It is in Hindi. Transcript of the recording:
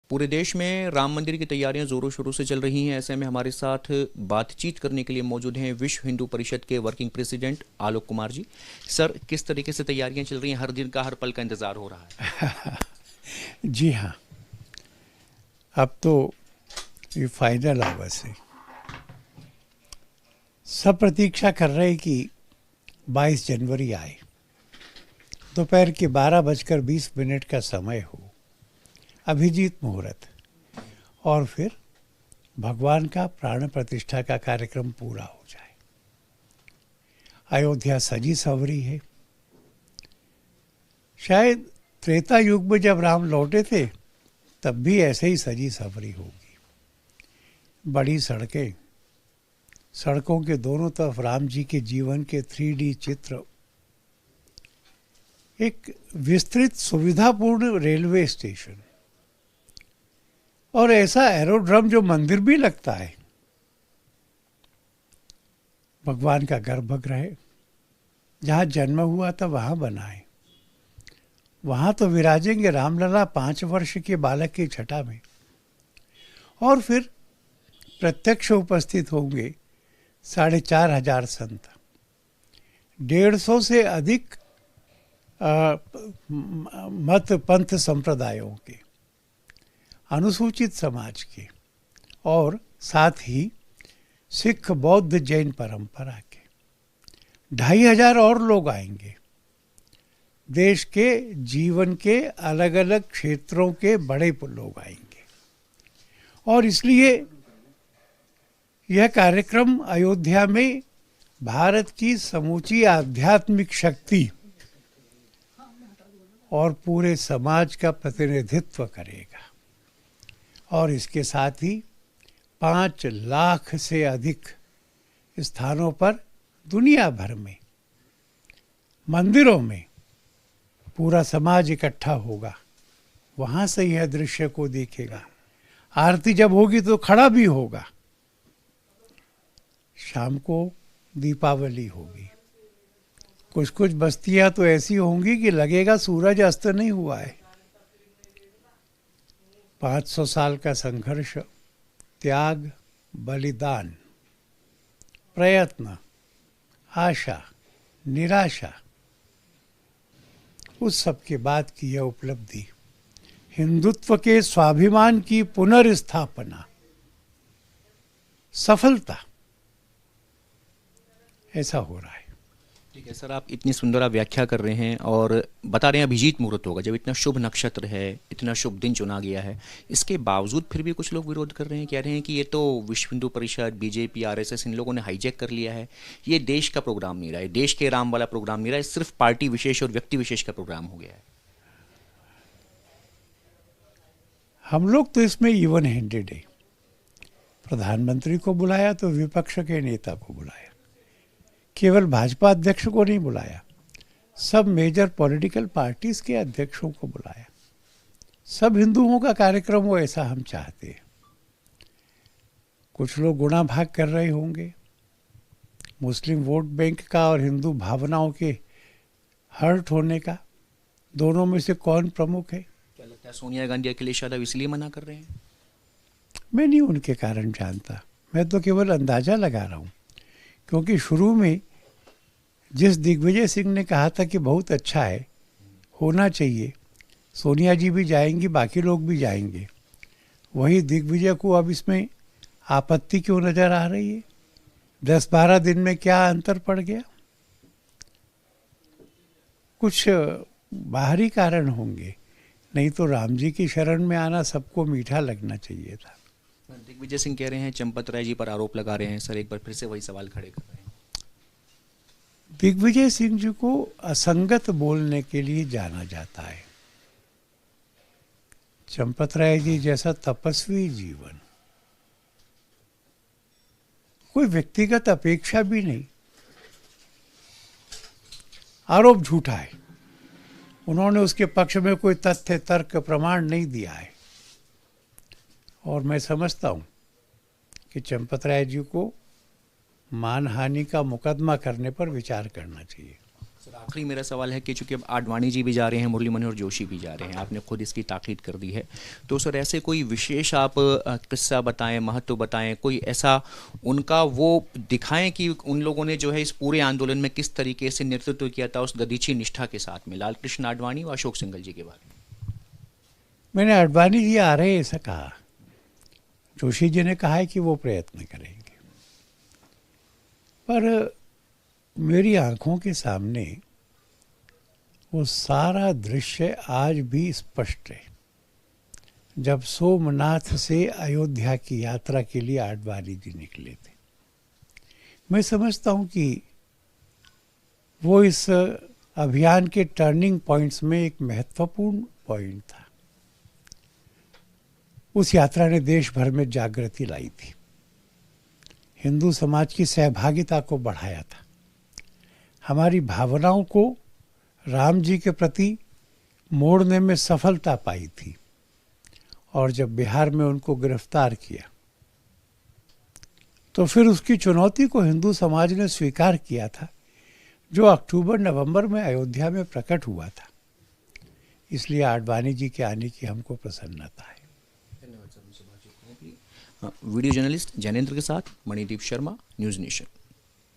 पूरे देश में राम मंदिर की तैयारियां जोरों शोरों से चल रही हैं। ऐसे में हमारे साथ बातचीत करने के लिए मौजूद हैं विश्व हिंदू परिषद के working president Alok Kumar ji. Sir, किस तरीके से तैयारियां चल रही हैं? हर दिन का हर पल का इंतजार हो रहा है। जी हाँ। अब तो ये फाइनल आवर्स है। सब प्रतीक्षा कर रहे हैं कि 22 जनवरी आए, दोपहर के 12:20 का समय हो, अभिजीत मुहूर्त, और फिर भगवान का प्राण प्रतिष्ठा का कार्यक्रम पूरा हो जाए। अयोध्या सजी सवरी है। शायद त्रेता युग में जब राम लौटे थे तब भी ऐसे ही सजी सवरी होगी। बड़ी सड़कें, सड़कों के दोनों तरफ राम जी के जीवन के 3D चित्र, एक विस्तृत सुविधापूर्ण रेलवे स्टेशन और ऐसा एरोड्रम जो मंदिर भी लगता है। भगवान का गर्भगृह जहाँ जन्म हुआ था वहाँ बनाए। वहाँ तो विराजेंगे रामलला 5 वर्ष के बालक की छटा में, और फिर प्रत्यक्ष उपस्थित होंगे 4,500 संत, 150 से अधिक मत पंथ संप्रदायों के, अनुसूचित समाज के, और साथ ही सिख बौद्ध जैन परंपरा के 2,500 और लोग आएंगे। देश के जीवन के अलग अलग क्षेत्रों के बड़े लोग आएंगे, और इसलिए यह कार्यक्रम अयोध्या में भारत की समूची आध्यात्मिक शक्ति और पूरे समाज का प्रतिनिधित्व करेगा। और इसके साथ ही 5 लाख से अधिक स्थानों पर दुनिया भर में मंदिरों में पूरा समाज इकट्ठा होगा। वहाँ से यह दृश्य को देखेगा। आरती जब होगी तो खड़ा भी होगा। शाम को दीपावली होगी। कुछ कुछ बस्तियां तो ऐसी होंगी कि लगेगा सूरज अस्त नहीं हुआ है। 500 साल का संघर्ष, त्याग, बलिदान, प्रयत्न, आशा, निराशा, उस सब के बाद की यह उपलब्धि, हिंदुत्व के स्वाभिमान की पुनर्स्थापना, सफलता, ऐसा हो रहा है। ठीक है सर, आप इतनी सुंदर व्याख्या कर रहे हैं और बता रहे हैं अभिजीत मुहूर्त होगा, जब इतना शुभ नक्षत्र है, इतना शुभ दिन चुना गया है। इसके बावजूद फिर भी कुछ लोग विरोध कर रहे हैं, कह रहे हैं कि ये तो विश्व हिंदू परिषद, बीजेपी, आरएसएस, इन लोगों ने हाईजैक कर लिया है। ये देश का प्रोग्राम नहीं रहा है, देश के राम वाला प्रोग्राम नहीं रहा है, सिर्फ पार्टी विशेष और व्यक्ति विशेष का प्रोग्राम हो गया है। हम लोग तो इसमें इवन हैंडेड है। प्रधानमंत्री को बुलाया तो विपक्ष के नेता को बुलाया, केवल भाजपा अध्यक्ष को नहीं बुलाया, सब मेजर पॉलिटिकल पार्टीज के अध्यक्षों को बुलाया। सब हिंदुओं का कार्यक्रम हो, ऐसा हम चाहते हैं। कुछ लोग गुणा भाग कर रहे होंगे, मुस्लिम वोट बैंक का और हिंदू भावनाओं के हर्ट होने का। दोनों में से कौन प्रमुख है? क्या लगता है सोनिया गांधी अखिलेश यादव इसलिए मना कर रहे हैं? मैं नहीं उनके कारण जानता, मैं तो केवल अंदाजा लगा रहा हूँ। क्योंकि शुरू में जिस दिग्विजय सिंह ने कहा था कि बहुत अच्छा है, होना चाहिए, सोनिया जी भी जाएंगी, बाकी लोग भी जाएंगे, वही दिग्विजय को अब इसमें आपत्ति क्यों नजर आ रही है? 10-12 दिन में क्या अंतर पड़ गया? कुछ बाहरी कारण होंगे, नहीं तो राम जी की शरण में आना सबको मीठा लगना चाहिए था। दिग्विजय सिंह कह रहे हैं, चंपत राय जी पर आरोप लगा रहे हैं। सर, एक बार फिर से वही सवाल खड़े कर रहे हैं। दिग्विजय सिंह जी को असंगत बोलने के लिए जाना जाता है। चंपत राय जी जैसा तपस्वी जीवन, कोई व्यक्तिगत अपेक्षा भी नहीं, आरोप झूठा है। उन्होंने उसके पक्ष में कोई तथ्य, तर्क, प्रमाण नहीं दिया है। और मैं समझता हूँ कि चंपत राय जी को मानहानि का मुकदमा करने पर विचार करना चाहिए। सर आखिरी मेरा सवाल है कि चूंकि अब आडवाणी जी भी जा रहे हैं, मुरली मनोहर जोशी भी जा रहे हैं, आपने खुद इसकी ताकीद कर दी है, तो सर ऐसे कोई विशेष आप किस्सा बताएं, महत्व बताएं, कोई ऐसा उनका वो दिखाएं कि उन लोगों ने जो है इस पूरे आंदोलन में किस तरीके से नेतृत्व किया था उस ददीची निष्ठा के साथ में, लाल कृष्ण आडवाणी और अशोक सिंघल जी के बारे में। मैंने आडवाणी जी आ रहे ऐसा कहा, जोशी जी ने कहा है कि वो प्रयत्न करेंगे, पर मेरी आंखों के सामने वो सारा दृश्य आज भी स्पष्ट है। जब सोमनाथ से अयोध्या की यात्रा के लिए आडवाणी जी निकले थे, मैं समझता हूँ कि वो इस अभियान के टर्निंग पॉइंट्स में एक महत्वपूर्ण पॉइंट था। उस यात्रा ने देश भर में जागृति लाई थी, हिंदू समाज की सहभागिता को बढ़ाया था, हमारी भावनाओं को राम जी के प्रति मोड़ने में सफलता पाई थी। और जब बिहार में उनको गिरफ्तार किया तो फिर उसकी चुनौती को हिंदू समाज ने स्वीकार किया था, जो अक्टूबर नवंबर में अयोध्या में प्रकट हुआ था। इसलिए आडवाणी जी के आने की हमको प्रसन्नता है। वीडियो जर्नलिस्ट जैनेंद्र के साथ मणिदीप शर्मा, न्यूज़ नेशन।